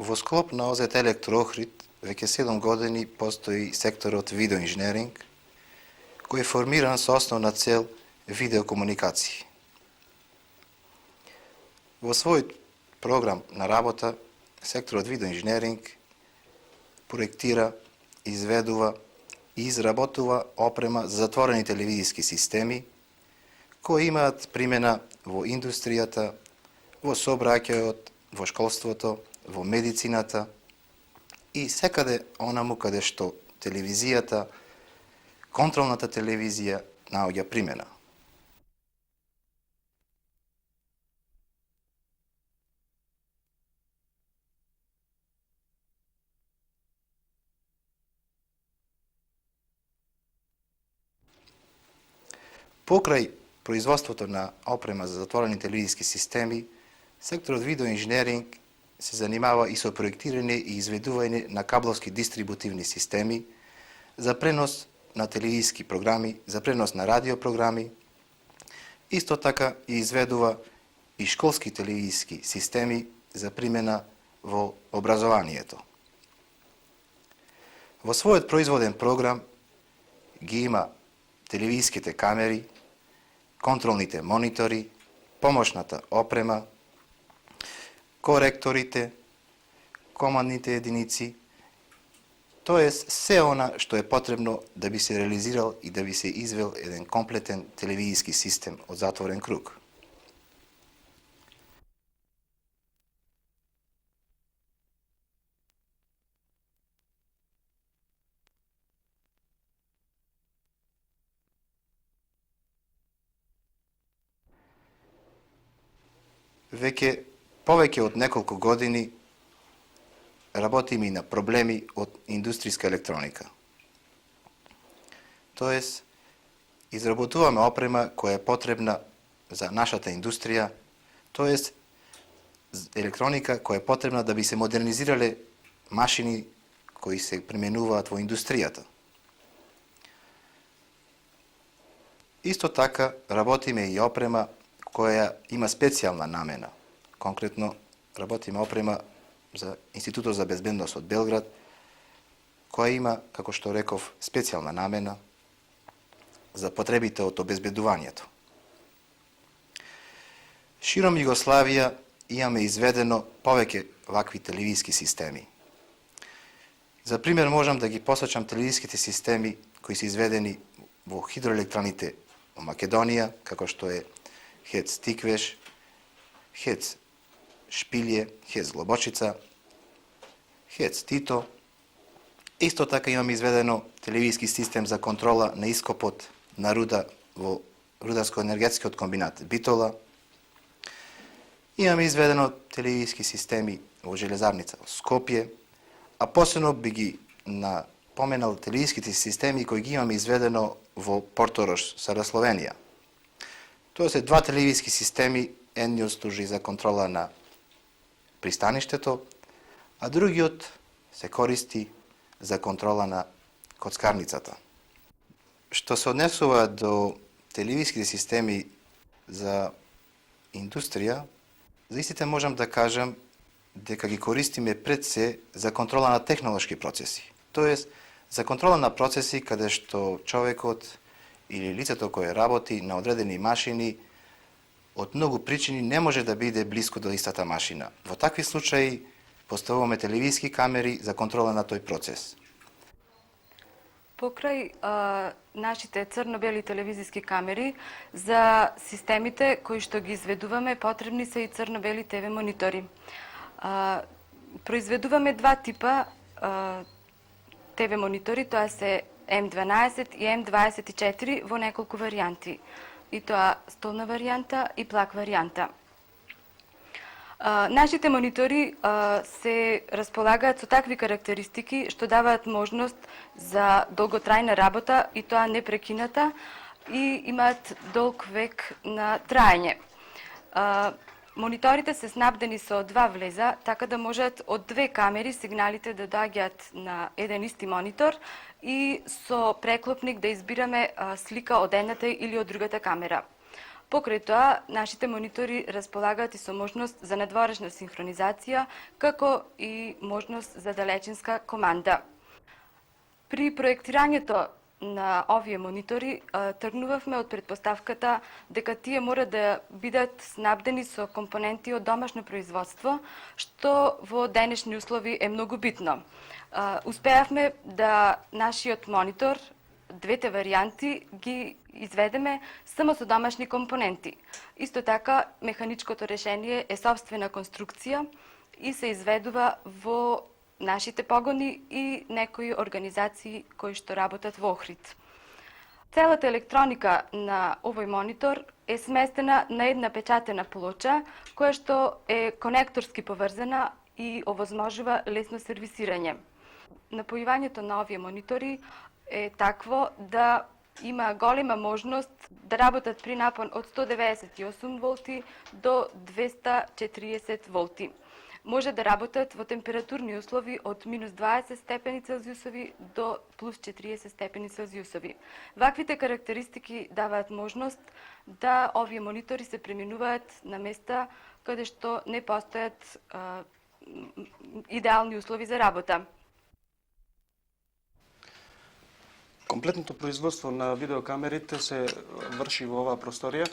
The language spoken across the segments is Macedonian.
Во склоп на ОЗТ Електроохрид веќе 7 години постои секторот видеоинженеринг, кој е формиран со основна цел видеокомуникации. Во својот програм на работа, секторот видеоинженеринг проектира, изведува и изработува опрема за затворени телевизиски системи, кои имаат примена во индустријата, во сообраќајот, во школството, во медицината и секаде онаму каде што телевизијата, контролната телевизија наоѓа примена. Покрај производството на опрема за затворени телевизиски системи, секторот видеоинженеринг се занимава и со проектирање и изведување на кабловски дистрибутивни системи за пренос на телевизиски програми, за пренос на радиопрограми. Исто така и изведува и школски телевизиски системи за примена во образованието. Во својот производен програм ги има телевизиските камери, контролните монитори, помошната опрема, коректорите, командните единици, тоест се она што е потребно да би се реализирал и да би се извел еден комплетен телевизиски систем од затворен круг. Веќе повеќе од неколку години работиме и на проблеми од индустријска електроника. Тоест, изработуваме опрема која е потребна за нашата индустрија, тоест електроника која е потребна да би се модернизирале машини кои се применуваат во индустријата. Исто така работиме и опрема која има специјална намена. Конкретно работиме опрема за Институтот за безбедност од Белград, која има, како што реков, специјална намена за потребите од обезбедувањето. Широм Југославија имаме изведено повеќе вакви телевизиски системи. За пример можам да ги посочам телевизиските системи кои се изведени во хидроелектраните во Македонија, како што е ХЕЦ Тиквеш, ХЕЦ Шпилје, ХЕЦ Глобочица, ХЕЦ Тито. Исто така имаме изведено телевизиски систем за контрола на ископот на руда во Рударско-енергетскиот комбинат Битола. Имаме изведено телевизиски системи во железарница во Скопје, а посебно би ги напоменал телевизиските системи кои ги имаме изведено во Порторош, Сара Словенија. Тоа се два телевизиски системи, едниот служи за контрола на пристаништето, а другиот се користи за контрола на коцкарницата. Што се однесува до телевизиските системи за индустрија, за истите можам да кажам дека ги користиме пред се за контрола на технолошки процеси. Тоест, за контрола на процеси каде што човекот или лицето кое работи на одредени машини од многу причини не може да биде блиску до истата машина. Во такви случаи поставуваме телевизиски камери за контрола на тој процес. Покрај нашите црно-бели телевизиски камери, за системите кои што ги изведуваме, потребни се и црно-бели ТВ монитори. Произведуваме два типа ТВ монитори, тоа се М12 и М24 во неколку варијанти. И тоа столна варијанта и плак варијанта. Нашите монитори се располагаат со такви карактеристики што даваат можност за долготрајна работа и тоа непрекината и имаат долг век на траење. Мониторите се снабдени со два влеза, така да можат од две камери сигналите да доаѓаат на еден исти монитор и со преклопник да избираме слика од едната или од другата камера. Покрај тоа, нашите монитори располагаат и со можност за надворешна синхронизација, како и можност за далечинска команда. При проектирањето на овие монитори тргнувавме од претпоставката дека тие мора да бидат снабдени со компоненти од домашно производство, што во денешни услови е многу битно. Успеавме да нашиот монитор, двете варијанти, ги изведеме само со домашни компоненти. Исто така, механичкото решение е собствена конструкција и се изведува во нашите погони и некои организации кои што работат во Охрид. Целата електроника на овој монитор е сместена на една печатена плоча, која што е конекторски поврзана и овозможува лесно сервисирање. Напојувањето на овие монитори е такво да има голема можност да работат при напон од 198 волти до 240 волти. Може да работат во температурни услови од минус 20 степени Целзиусови до плюс 40 степени Целзиусови. Ваквите карактеристики даваат можност да овие монитори се преминуваат на места каде што не постојат идеални услови за работа. Комплетното производство на видеокамерите се врши во оваа просторија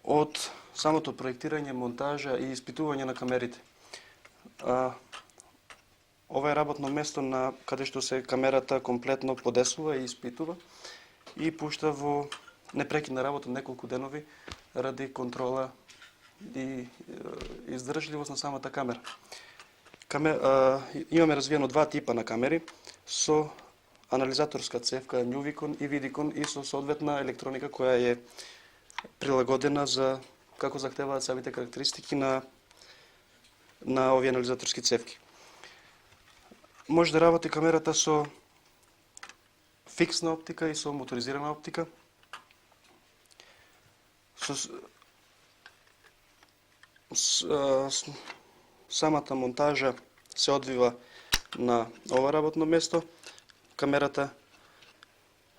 од самото проектирање, монтажа и испитување на камерите. Ова е работно место на каде што се камерата комплетно подесува и испитува и пушта во непрекидна работа неколку денови ради контрола и издржливост на самата камера. Имаме развиено два типа на камери со анализаторска цевка Nuvicon и Vidicon и со соодветна електроника која е прилагодена за како захтеваат самите карактеристики на овие анализаторски цевки. Може да работи камерата со фиксна оптика и со моторизирана оптика. Самата монтажа се одвива на ова работно место. Камерата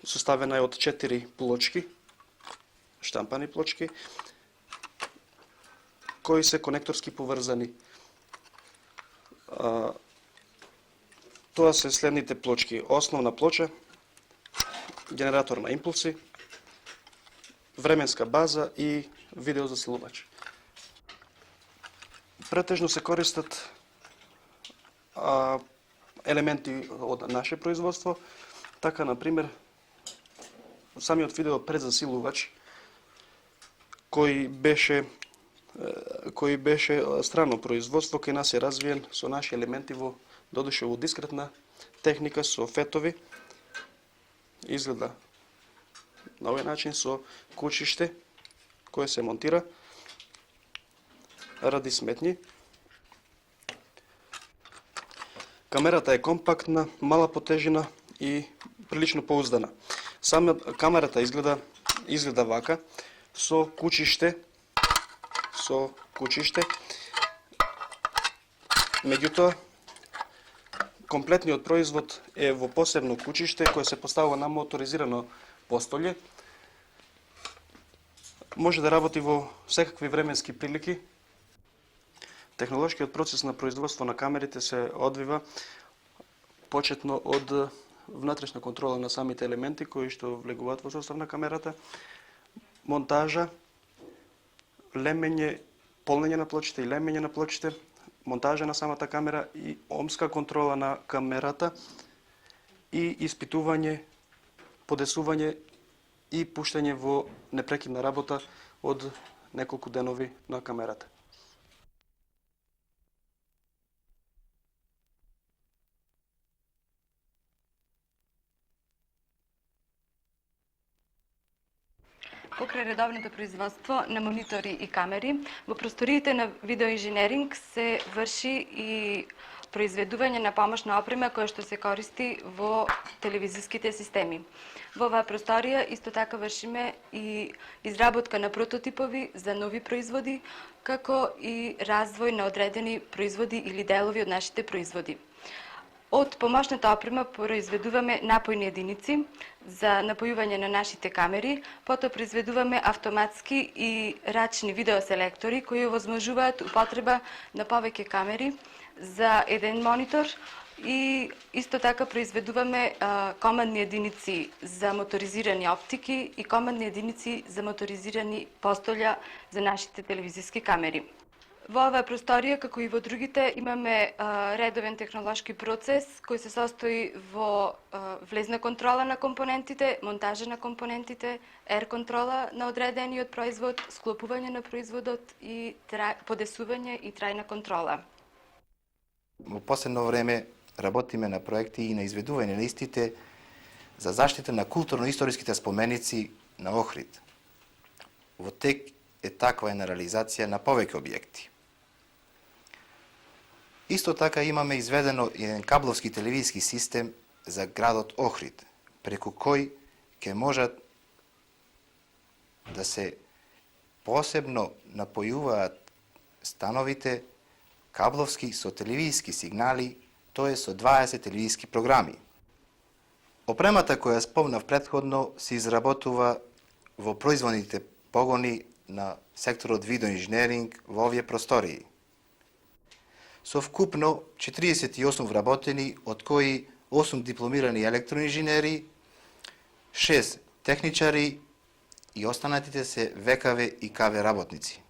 составена е од 4 плочки, штампани плочки, кои се конекторски поврзани. Тоа се следните плочки: основна плоча, генератор на импулси, временска база и видеозасилувач. Претежно се користат елементи од наше производство, така, например, самиот видео предзасилувач, кој беше странно производство, кај нас е развиен со наши елементи додуше во дискретна техника со фетови. Изгледа на овој начин со кучиште кое се монтира ради сметни. Камерата е компактна, мала по тежина и прилично поуздана. Сама камерата изгледа вака, со кучиште. Меѓутоа, комплетниот производ е во посебно кучиште кое се поставува на моторизирано постолје. Може да работи во секакви временски прилики. Технолошкиот процес на производство на камерите се одвива почетно од внатрешна контрола на самите елементи кои што влегуваат во состав на камерата, монтажа, лемење, полнење на плочите и лемење на плочите, монтажа на самата камера и омска контрола на камерата и испитување, подесување и пуштање во непрекидна работа од неколку денови на камерата. Покрај редовното производство на монитори и камери, во просториите на видеоинженеринг се врши и произведување на помошна опрема која што се користи во телевизиските системи. Во оваа просторија исто така вршиме и изработка на прототипови за нови производи, како и развој на одредени производи или делови од нашите производи. Од помошната опрема произведуваме напојни единици за напојување на нашите камери, потоа произведуваме автоматски и рачни видеоселектори кои овозможуваат употреба на повеќе камери за еден монитор и исто така произведуваме командни единици за моторизирани оптики и командни единици за моторизирани постолја за нашите телевизиски камери. Во оваа просторија, како и во другите, имаме редовен технолошки процес кој се состои во влезна контрола на компонентите, монтажа на компонентите, ер контрола на одредениот производ, склопување на производот и подесување и трајна контрола. Во последно време работиме на проекти и на изведување на истите за заштита на културно-историските споменици на Охрид. Во тек е таква една реализација на повеќе објекти. Исто така имаме изведено еден кабловски телевизиски систем за градот Охрид, преку кој ќе можат да се посебно напојуваат становите кабловски со телевизиски сигнали, тоа е со 20 телевизиски програми. Опремата која спомнав претходно се изработува во производните погони на секторот видеоинженеринг во овие простории. Со вкупно 48 вработени, од кои 8 дипломирани електроинженери, 6 техничари и останатите се ВКВ и КВ работници.